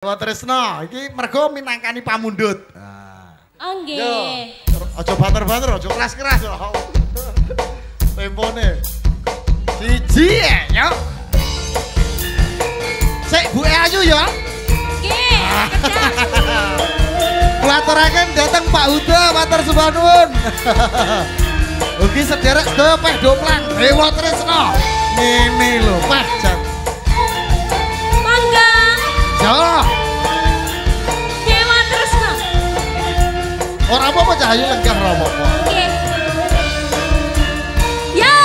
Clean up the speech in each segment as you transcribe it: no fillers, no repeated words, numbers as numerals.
Dewa Tresna, iki mergo minangkani pamundhut. Oh nggih. Aja banter-banter, aja keras-keras lho. Tempone. Siji ya. Sik Bu Ayu ya. Nggih, Kulaturaken dateng Pak Huda, matur sembah nuwun. Ugi sederek sedaya peh doplang Dewa Tresna. Ngene lho, Pak Jan. mangga. Ya. Dewa Tresna. Ora apa-apa Cahayu lenggah ora apa-apa. Nggih. Yo,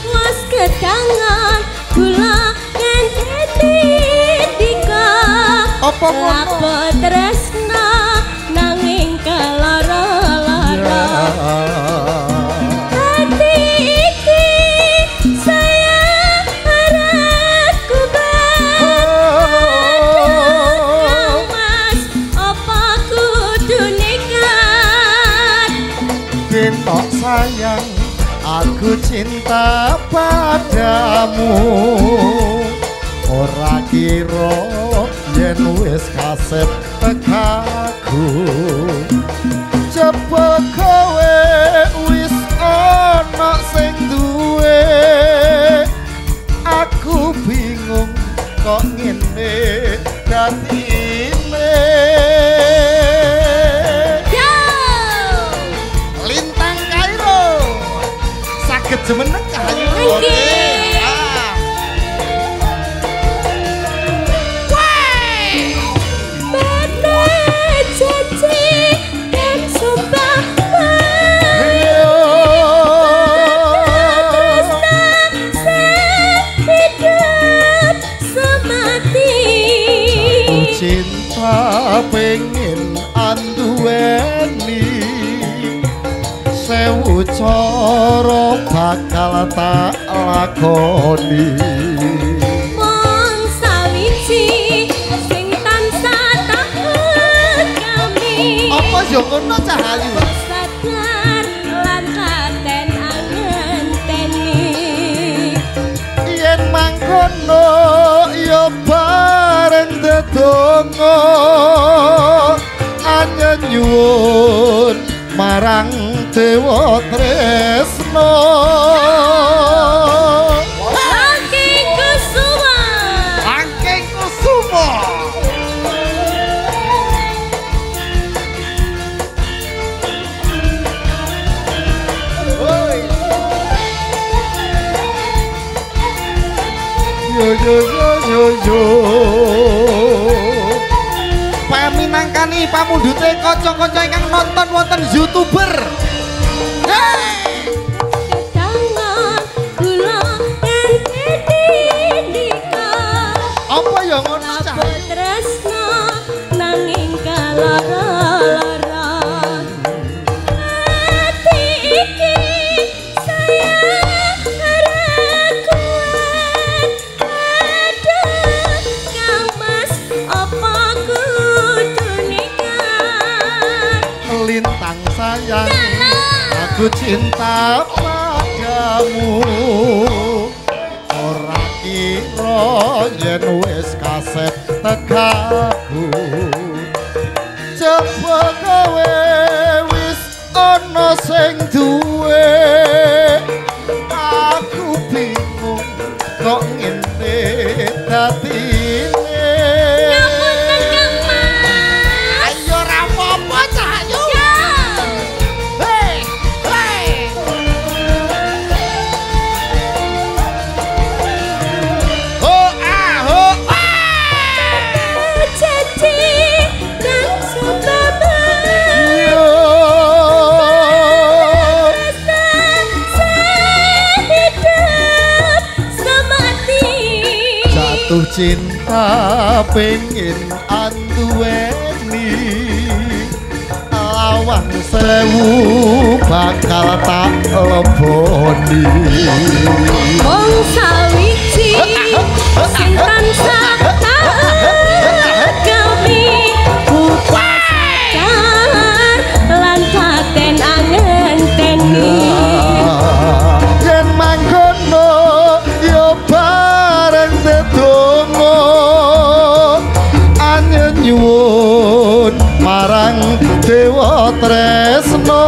was kedangan kula ngenteni dika. Apa ngono? Tresna nanging kalara-lara. Hati iki saya harap kubat. Mas, apa kudu nekat? Kentok sayang, aku cinta padamu. Ora kira yen wis kasep tekaku. Coba kowe wis ana sing duwe. Aku bingung kok ngene datine. Yo! Lintang Kairo saged jemeneng Cahayu. Nggih. Bete janji dan sumpah Tresna sehidup semati. Cinta pengen anduweni, sewu cara bakal tak lakoni. Mong sawiji sing tansah tahan kami. Apa yo ngono Cahayu? Sadar lan katen angenteni. Yen mangkono ya bareng dedonga anyuwun marang Dewa Tresna. Saking kusuma. Saking kusuma. Oi. Yo. Paminangkani pamundhute kanca-kanca ingkang nonton wonten YouTuber. Hey! Kedangan kula ngenteni dika. Apa ya ngono Apa Cahayu? tresna nanging kalara-lara. Hati iki saya harap kuat. Aduh, Kang Mas, apa kudu nekat? Lintang sayang, Dalam. aku cinta padamu. Ora kira yen wis kasep tekaku. Coba kowe wis ana sing duwe. Aku bingung kok ngene datine. Ngapunten, Kang Mas. Ayo ora apa-apa Cahayu. Ya. Hei, hei. Ho ah ho ah. Janji dan sumpah Yo. sehidup semati. Jatuh cinta pengen anduweni, lawang sewu bakal tak leboni. Wong sawiji sing tansah taat kami. Upah sadar lan katen angenteni. Yen mangkono yo bareng dedonga nyuwun marang dewa tresno